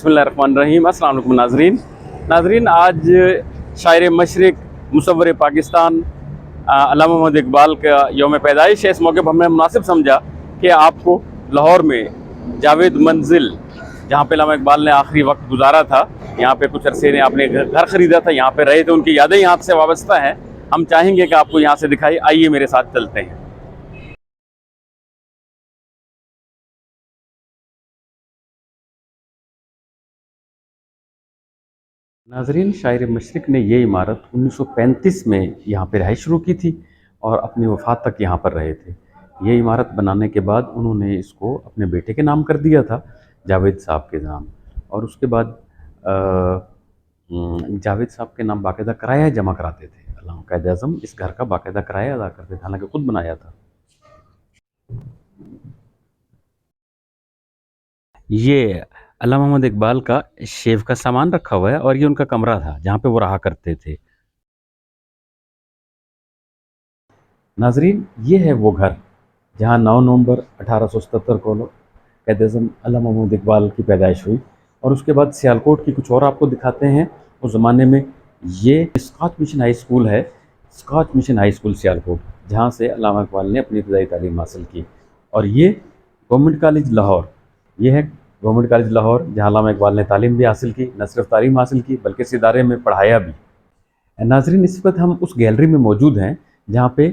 बिस्मिल्लाहिर्रहमानिर्रहीम। अस्सलाम वालेकुम नाज़रीन, आज शायर मशरिक़ मुसव्विर पाकिस्तान अल्लामा मोहम्मद इकबाल का यौम पैदाइश है। इस मौके पर हमने मुनासिब समझा कि आपको लाहौर में जावेद मंजिल, जहाँ पे अल्लामा इकबाल ने आखिरी वक्त गुजारा था, यहाँ पे कुछ अरसे ने आपने घर ख़रीदा था, यहाँ पे रहे थे, उनकी यादें यहाँ से वाबस्ता हैं। हम चाहेंगे कि आपको यहाँ से दिखाई। आइए मेरे साथ चलते हैं। नाजरीन, शायर मशरिक़ ने ये इमारत 1935 में यहाँ पर रहाइश शुरू की थी और अपनी वफ़ात तक यहाँ पर रहे थे। ये इमारत बनाने के बाद उन्होंने इसको अपने बेटे के नाम कर दिया था, जावेद साहब के नाम। और उसके बाद जावेद साहब के नाम बाकायदा किराया जमा कराते थे। अल्लामा कायद-ए-आज़म इस घर का बाकायदा किराया अदा करते थे, हालांकि खुद बनाया था। ये अल्लामा मोहम्मद इकबाल का शेव का सामान रखा हुआ है और ये उनका कमरा था जहाँ पे वो रहा करते थे। नाजरीन, ये है वो घर जहाँ 9 नवंबर 1877 को कायद-ए-आज़म अल्लामा मोहम्मद इकबाल की पैदाइश हुई। और उसके बाद सियालकोट की कुछ और आपको दिखाते हैं। उस ज़माने में ये स्कॉच मिशन हाई स्कूल है, Scotch Mission High School Sialkot, जहाँ से अल्लामा इकबाल ने अपनी इब्तदाई तालीम हासिल की। और ये गवर्नमेंट कॉलेज लाहौर, ये है गवर्नमेंट कॉलेज लाहौर, जहाँ अल्लामा इकबाल ने तालीम भी हासिल की, न सिर्फ तालीम हासिल की बल्कि इस इदारे में पढ़ाया भी। नाजरीन, इस वक्त हम उस गैलरी में मौजूद हैं जहाँ पे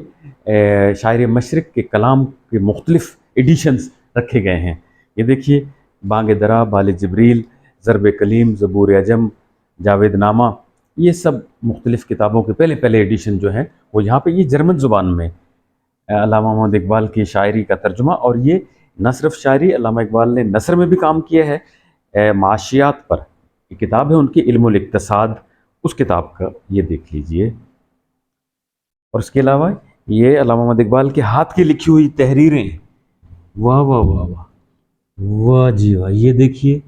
शायर मशरिक़ के कलाम के मुख्तलिफ़ एडिशंस रखे गए हैं। ये देखिए, बांग दरा, बाल जबरील, ज़रब कलीम, ज़बूर अजम, जावेद नामा, ये सब मुख्तलिफ़ किताबों के पहले पहले एडिशन जो हैं वो यहाँ पे, ये जर्मन ज़ुबान में अल्लामा मोहम्मद इकबाल की शायरी का तर्जुमा। और ये न सिर्फ शायरी, अल्लामा इकबाल ने नसर में भी काम किया है। माशियात पर ये किताब है उनकी, इल्मुल इक्तिसाद, उस किताब का ये देख लीजिए। और इसके अलावा ये अल्लामा मोहम्मद इकबाल के हाथ की लिखी हुई तहरीरें, वाह वाह वाह वाह वाह जी वाह, ये देखिए।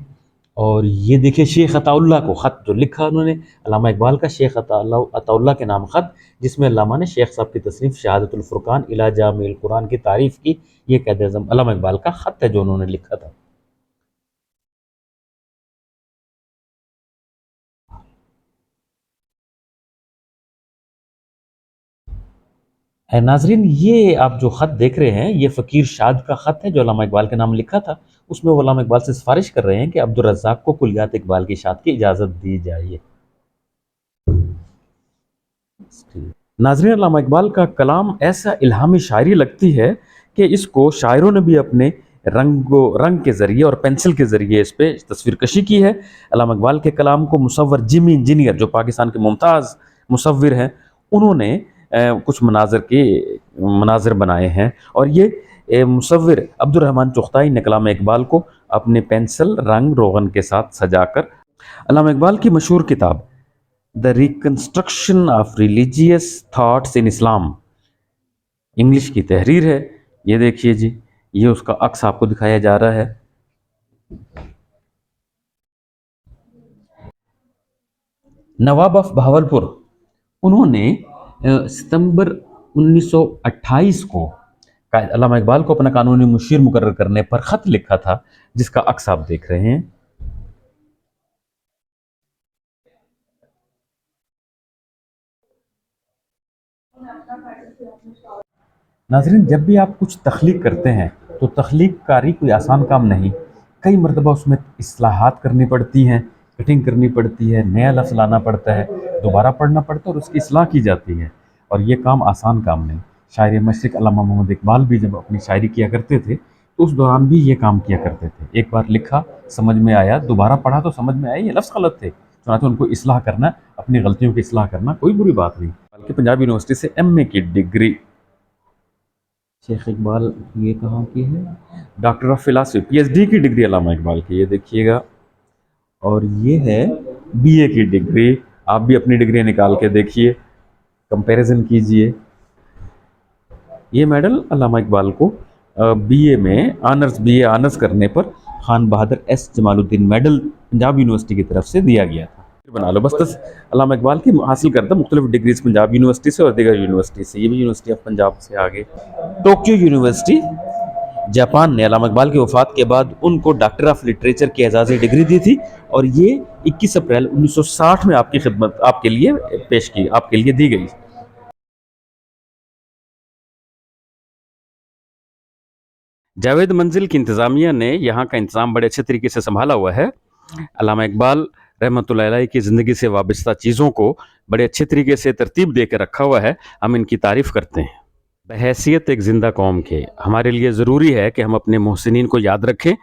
और ये देखिए शेख अताउल्लाह को ख़त जो लिखा उन्होंने, अल्लामा इकबाल का शेख अताउल्लाह के नाम ख़त, जिसमें अल्लामा ने शेख साहब की तसनीफ़ शहादतुल फ़ुरक़ान इला जामिल कुरान की तारीफ़ की। ये कायद-ए-आज़म अल्लामा इकबाल का ख़त है जो उन्होंने लिखा था। नाजरीन, ये आप जो ख़त देख रहे हैं ये फ़कीर शाद का ख़त है जो अल्लामा इकबाल के नाम लिखा था। उसमें वो अल्लामा इकबाल से सिफारिश कर रहे हैं कि अब्दुल रज़्ज़ाक़ को कुलियात इकबाल की इशाअत की इजाज़त दी जाए। नाज़रीन, अल्लामा इकबाल का कलाम ऐसा इल्हामी शायरी लगती है कि इसको शायरों ने भी अपने रंग के ज़रिए और पेंसिल के ज़रिए इस पर तस्वीर कशी की है। अल्लामा इकबाल के कलाम को मुसव्विर जिमी इंजीनियर, जो पाकिस्तान के मुमताज़ मुसव्विर हैं, उन्होंने कुछ मनाज़र बनाए हैं। और ये मुसव्विर अब्दुर्रहमान चुग़ताई ने कलाम इकबाल को अपने पेंसिल, रंग, रोगन के साथ सजाकर, अल्लामा इकबाल की मशहूर किताब the reconstruction of religious thoughts in Islam, English की तहरीर है। ये देखिए जी, ये उसका अक्स आपको दिखाया जा रहा है। नवाब ऑफ बहावलपुर, उन्होंने सितंबर 1928 को अल्लामा इकबाल को अपना कानूनी मुशीर मुकर्रर करने पर ख़त लिखा था, जिसका अक्स आप देख रहे हैं। नाज़रीन, जब भी आप कुछ तख्लीक करते हैं तो तख्लीक कारी कोई आसान काम नहीं। कई मरतबा उसमें इस्लाहात करनी पड़ती हैं, कटिंग करनी पड़ती है, नया लफ्ज़ लाना पड़ता है, दोबारा पढ़ना पड़ता है और उसकी इस्लाह की जाती है। और ये काम आसान काम नहीं। शायर मशरिक़ अल्लामा मोहम्मद इकबाल भी जब अपनी शायरी किया करते थे तो उस दौरान भी ये काम किया करते थे। एक बार लिखा, समझ में आया, दोबारा पढ़ा तो समझ में आया ये लफ्ज़ गलत थे, चुनांचे उनको इस्लाह करना, अपनी गलतियों की इस्लाह करना कोई बुरी बात नहीं। बल्कि पंजाब यूनिवर्सिटी से MA की डिग्री शेख इकबाल, ये कहाँ की है, डॉक्टर ऑफ फिलासफी, PhD की डिग्री अल्लामा इकबाल की, ये देखिएगा। और ये है BA की डिग्री। आप भी अपनी डिग्री निकाल के देखिए, कंपैरिजन कीजिए। ये मेडल अल्लामा इकबाल को BA में BA ऑनर्स करने पर खान बहादुर S Jamaluddin medal Punjab university की तरफ से दिया गया था। बना लो बस अल्लामा इकबाल की हासिल करता मुख्तलिफ डिग्रीज पंजाब यूनिवर्सिटी से और दीगर यूनिवर्सिटी से। ये भी यूनिवर्सिटी ऑफ पंजाब से आगे, टोक्यो यूनिवर्सिटी, जापान ने अल्लामा इकबाल की वफ़ात के बाद उनको डॉक्टर ऑफ लिटरेचर की एजाज़ी डिग्री दी थी और ये 21 अप्रैल 1960 में आपकी खिदमत आपके लिए पेश की आपके लिए दी गई। जावेद मंजिल की इंतज़ामिया ने यहाँ का इंतज़ाम बड़े अच्छे तरीके से संभाला हुआ है। अल्लामा इकबाल रहमतुल्लाह अलैह की ज़िंदगी से वाबस्ता चीज़ों को बड़े अच्छे तरीके से तरतीब दे के रखा हुआ है, हम इनकी तारीफ़ करते हैं। बहैसियत एक ज़िंदा कौम के हमारे लिए ज़रूरी है कि हम अपने मोहसिनीन को याद रखें